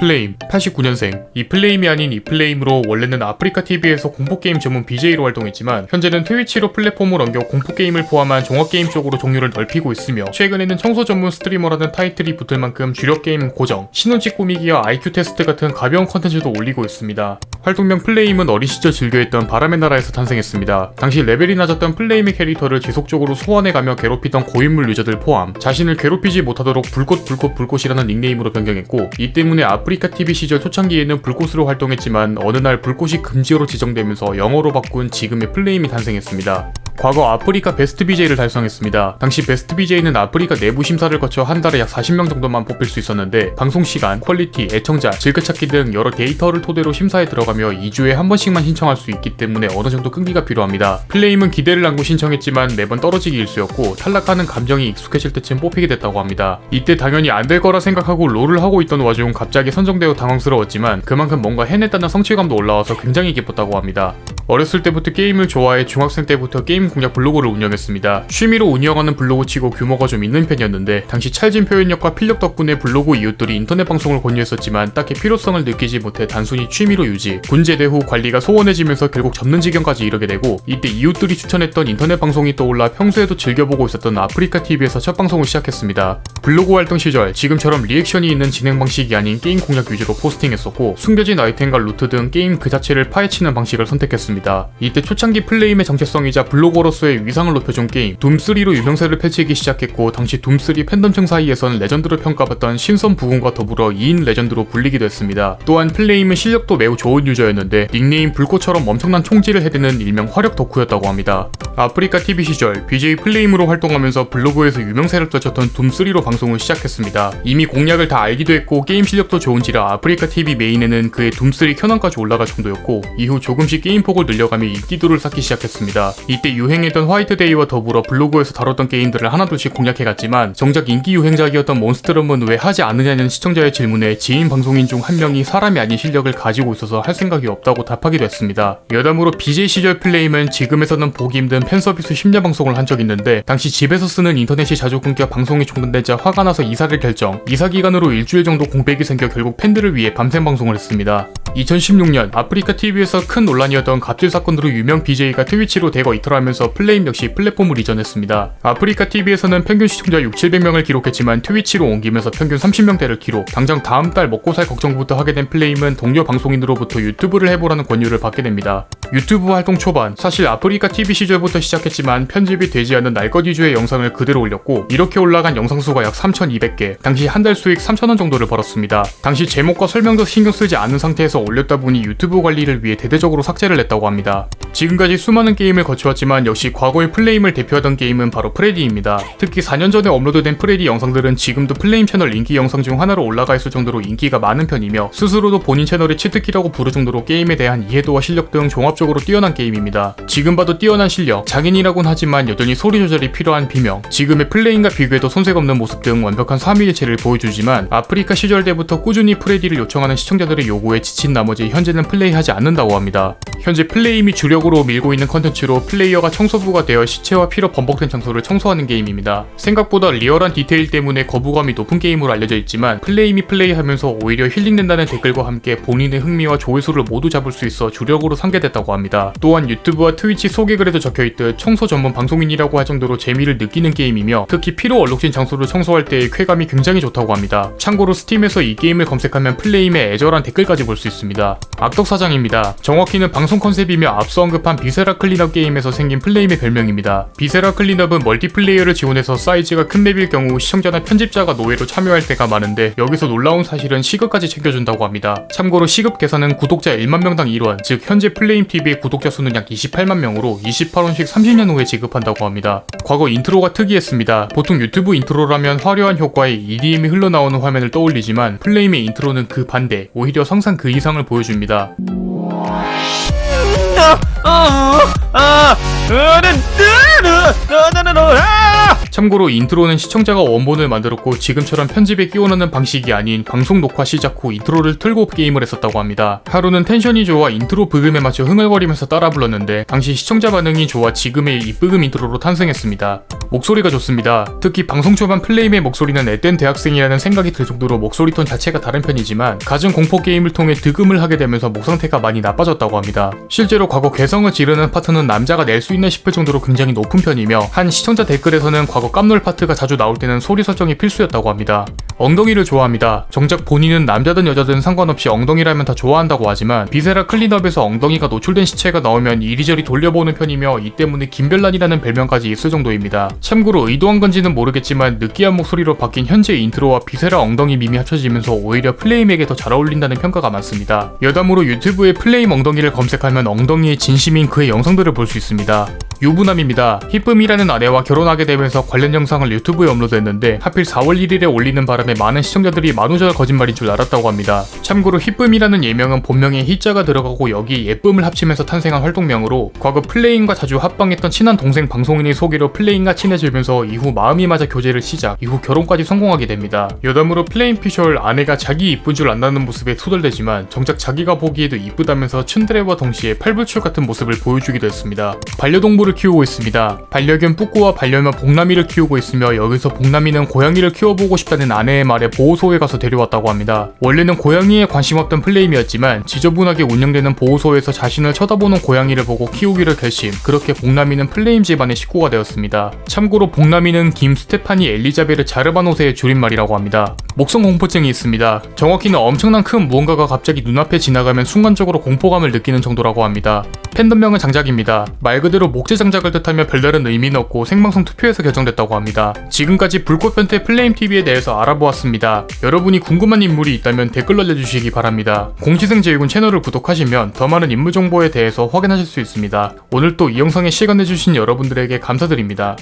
플레임, 89년생. 이 플레임이 아닌 이 플레임으로 원래는 아프리카TV에서 공포게임 전문 BJ로 활동했지만 현재는 트위치로 플랫폼을 옮겨 공포게임을 포함한 종합게임 쪽으로 종류를 넓히고 있으며 최근에는 청소 전문 스트리머라는 타이틀이 붙을 만큼 주력게임 고정, 신혼집 꾸미기와 IQ 테스트 같은 가벼운 컨텐츠도 올리고 있습니다. 활동명 플레임은 어린 시절 즐겨했던 바람의 나라에서 탄생했습니다. 당시 레벨이 낮았던 플레임의 캐릭터를 지속적으로 소환해가며 괴롭히던 고인물 유저들 포함 자신을 괴롭히지 못하도록 불꽃이라는 닉네임으로 변경했고 이 때문에 아프리카TV 시절 초창기에는 불꽃으로 활동했지만 어느 날 불꽃이 금지어로 지정되면서 영어로 바꾼 지금의 플레임이 탄생했습니다. 과거 아프리카 베스트 BJ를 달성했습니다. 당시 베스트 BJ는 아프리카 내부 심사를 거쳐 한 달에 약 40명 정도만 뽑힐 수 있었는데 방송시간, 퀄리티, 애청자, 즐겨찾기 등 여러 데이터를 토대로 심사에 들어가며 2주에 한 번씩만 신청할 수 있기 때문에 어느 정도 끈기가 필요합니다. 플레임은 기대를 안고 신청했지만 매번 떨어지기 일쑤였고 탈락하는 감정이 익숙해질 때쯤 뽑히게 됐다고 합니다. 이때 당연히 안 될 거라 생각하고 롤을 하고 있던 와중 갑자기 선정되어 당황스러웠지만 그만큼 뭔가 해냈다는 성취감도 올라와서 굉장히 기뻤다고 합니다. 어렸을 때부터 게임을 좋아해 중학생 때부터 게임 공략 블로그를 운영했습니다. 취미로 운영하는 블로그치고 규모가 좀 있는 편이었는데 당시 찰진 표현력과 필력 덕분에 블로그 이웃들이 인터넷 방송을 권유했었지만 딱히 필요성을 느끼지 못해 단순히 취미로 유지, 군제대 후 관리가 소원해지면서 결국 접는 지경까지 이르게 되고 이때 이웃들이 추천했던 인터넷 방송이 떠올라 평소에도 즐겨보고 있었던 아프리카TV에서 첫 방송을 시작했습니다. 블로그 활동 시절 지금처럼 리액션이 있는 진행 방식이 아닌 게임 공략 위주로 포스팅했었고 숨겨진 아이템과 루트 등 게임 그 자체를 파헤치는 방식을 선택했습니다. 이때 초창기 플레임의 정체성이자 블로거로서의 위상을 높여준 게임 둠3로 유명세를 펼치기 시작했고 당시 둠3 팬덤층 사이에선 레전드로 평가받던 신선 부군과 더불어 2인 레전드로 불리기도 했습니다. 또한 플레임은 실력도 매우 좋은 유저였는데 닉네임 불꽃처럼 엄청난 총질을 해대는 일명 화력 덕후였다고 합니다. 아프리카TV 시절 BJ 플레임으로 활동하면서 블로그에서 유명세를 떨쳤던 둠3로 방송을 시작했습니다. 이미 공략을 다 알기도 했고 게임 실력도 좋은지라 아프리카TV 메인에는 그의 둠3 현황까지 올라갈 정도였고 이후 조금씩 게임 폭을 늘려가며 인기도를 쌓기 시작했습니다. 이때 유행했던 화이트데이와 더불어 블로그에서 다뤘던 게임들을 하나둘씩 공략해갔지만 정작 인기 유행작이었던 몬스터럼은 왜 하지 않느냐는 시청자의 질문에 지인 방송인 중 한 명이 사람이 아닌 실력을 가지고 있어서 할 생각이 없다고 답하기도 했습니다. 여담으로 BJ 시절 플레임은 지금에서는 보기 힘든 팬서비스 심야 방송을 한 적이 있는데 당시 집에서 쓰는 인터넷이 자주 끊겨 방송이 중단되자 화가 나서 이사를 결정, 이사 기간으로 일주일 정도 공백이 생겨 결국 팬들을 위해 밤샘 방송을 했습니다. 2016년 아프리카TV에서 큰 논란이었던 갑질 사건으로 유명 BJ가 트위치로 대거 이탈하면서 플레임 역시 플랫폼을 이전했습니다. 아프리카TV에서는 평균 시청자 6,700명을 기록했지만 트위치로 옮기면서 평균 30명대를 기록. 당장 다음 달 먹고 살 걱정부터 하게 된 플레임은 동료 방송인으로부터 유튜브를 해보라는 권유를 받게 됩니다. 유튜브 활동 초반, 사실 아프리카TV 시절부터 시작했지만 편집이 되지 않은 날것 위주의 영상을 그대로 올렸고 이렇게 올라간 영상 수가 약 3,200개, 당시 한 달 수익 3,000원 정도를 벌었습니다. 당시 제목과 설명도 신경 쓰지 않은 상태에서 올렸다 보니 유튜브 관리를 위해 대대적으로 삭제를 했다고 합니다. 지금까지 수많은 게임을 거쳐왔지만 역시 과거의 플레임을 대표하던 게임은 바로 프레디입니다. 특히 4년 전에 업로드된 프레디 영상들은 지금도 플레임 채널 인기 영상 중 하나로 올라가 있을 정도로 인기가 많은 편이며 스스로도 본인 채널이 치트키라고 부를 정도로 게임에 대한 이해도와 실력 등 종합적으로 뛰어난 게임입니다. 지금 봐도 뛰어난 실력, 장인이라곤 하지만 여전히 소리 조절이 필요한 비명, 지금의 플레임과 비교해도 손색 없는 모습 등 완벽한 삼위일체를 보여주지만 아프리카 시절 때부터 꾸준히 프레디를 요청하는 시청자들의 요구에 지친 나머지 현재는 플레이하지 않는다고 합니다. 현재 플레임이 주력으로 밀고 있는 컨텐츠로 플레이어가 청소부가 되어 시체와 피로 범벅된 장소를 청소하는 게임입니다. 생각보다 리얼한 디테일 때문에 거부감이 높은 게임으로 알려져 있지만 플레임이 플레이하면서 오히려 힐링된다는 댓글과 함께 본인의 흥미와 조회수를 모두 잡을 수 있어 주력으로 상계됐다고 합니다. 또한 유튜브와 트위치 소개글에도 적혀있듯 청소 전문 방송인이라고 할 정도로 재미를 느끼는 게임이며 특히 피로 얼룩진 장소를 청소할 때의 쾌감이 굉장히 좋다고 합니다. 참고로 스팀에서 이 게임을 검색하면 플레임의 애절한 댓글까지 볼 수 있습니다. 악덕사장입니다. 정확히는 방송 컨셉이며 앞서 언급한 비세라 클린업 게임에서 생긴 플레임의 별명입니다. 비세라 클린업은 멀티플레이어를 지원해서 사이즈가 큰 맵일 경우 시청자나 편집자가 노예로 참여할 때가 많은데 여기서 놀라운 사실은 시급까지 챙겨준다고 합니다. 참고로 시급 계산은 구독자 1만 명당 1원, 즉 현재 플레임TV의 구독자 수는 약 28만 명으로 28원씩 30년 후에 지급한다고 합니다. 과거 인트로가 특이했습니다. 보통 유튜브 인트로라면 화려한 효과에 EDM이 흘러나오는 화면을 떠올리지만 플레임의 인트로는 그 반대, 오히려 상상 그 이상을 보여줍니다. 참고로 인트로는 시청자가 원본을 만들었고 지금처럼 편집에 끼워 넣는 방식이 아닌 방송 녹화 시작 후 인트로를 틀고 게임을 했었다고 합니다. 하루는 텐션이 좋아 인트로 브금에 맞춰 흥얼거리면서 따라 불렀는데 당시 시청자 반응이 좋아 지금의 이브금 인트로로 탄생했습니다. 목소리가 좋습니다. 특히 방송 초반 플레임의 목소리는 앳된 대학생이라는 생각이 들 정도로 목소리 톤 자체가 다른 편이지만 갖은 공포 게임을 통해 득음을 하게 되면서 목 상태가 많이 나빠졌다고 합니다. 실제로 과거 괴성을 지르는 파트는 남자가 낼 수 있나 싶을 정도로 굉장히 높은 편이며 한 시청자 댓글에서는 과거 깜놀 파트가 자주 나올 때는 소리 설정이 필수였다고 합니다. 엉덩이를 좋아합니다. 정작 본인은 남자든 여자든 상관없이 엉덩이라면 다 좋아한다고 하지만 비세라 클린업에서 엉덩이가 노출된 시체가 나오면 이리저리 돌려보는 편이며 이 때문에 김별난이라는 별명까지 있을 정도입니다. 참고로 의도한 건지는 모르겠지만 느끼한 목소리로 바뀐 현재 인트로와 비세라 엉덩이 밈이 합쳐지면서 오히려 플레임에게 더 잘 어울린다는 평가가 많습니다. 여담으로 유튜브에 플레임 엉덩이를 검색하면 엉덩이의 진심인 그의 영상들을 볼 수 있습니다. 유부남입니다. 히쁨이라는 아내와 결혼하게 되면서 관련 영상을 유튜브에 업로드했는데 하필 4월 1일에 올리는 바람에 많은 시청자들이 만우절 거짓말인 줄 알았다고 합니다. 참고로 히쁨이라는 예명은 본명에 히자가 들어가고 여기 예쁨을 합치면서 탄생한 활동명으로 과거 플레임과 자주 합방했던 친한 동생 방송인의 소개로 플레임과 친해지면서 이후 마음이 맞아 교제를 시작, 이후 결혼까지 성공하게 됩니다. 여담으로 플레임 피셜 아내가 자기 이쁜 줄 안다는 모습에 투덜대지만 정작 자기가 보기에도 이쁘다면서 츤드레와 동시에 팔불출 같은 모습을 보여주기도 했습니다. 반려동물을 키우고 있습니다. 반려견 뿌꾸와 반려묘 복남이를 키우고 있으며 여기서 복남이는 고양이를 키워보고 싶다는 아내의 말에 보호소에 가서 데려왔다고 합니다. 원래는 고양이에 관심 없던 플레임이었지만 지저분하게 운영되는 보호소에서 자신을 쳐다보는 고양이를 보고 키우기를 결심, 그렇게 복남이는 플레임 집안의 식구가 되었습니다. 참고로 복남이는 김 스테파니 엘리자베르 자르바노세의 줄임말이라고 합니다. 목성 공포증이 있습니다. 정확히는 엄청난 큰 무언가가 갑자기 눈앞에 지나가면 순간적으로 공포감을 느끼는 정도라고 합니다. 팬덤명은 장작입니다. 말 그대로 목재 장작을 뜻하며 별다른 의미는 없고 생방송 투표에서 결정됐다고 합니다. 지금까지 불꽃변태 플레임TV에 대해서 알아보았습니다. 여러분이 궁금한 인물이 있다면 댓글 날려주시기 바랍니다. 공시생제육은 채널을 구독하시면 더 많은 인물 정보에 대해서 확인하실 수 있습니다. 오늘 또 이 영상에 시간 내주신 여러분들에게 감사드립니다.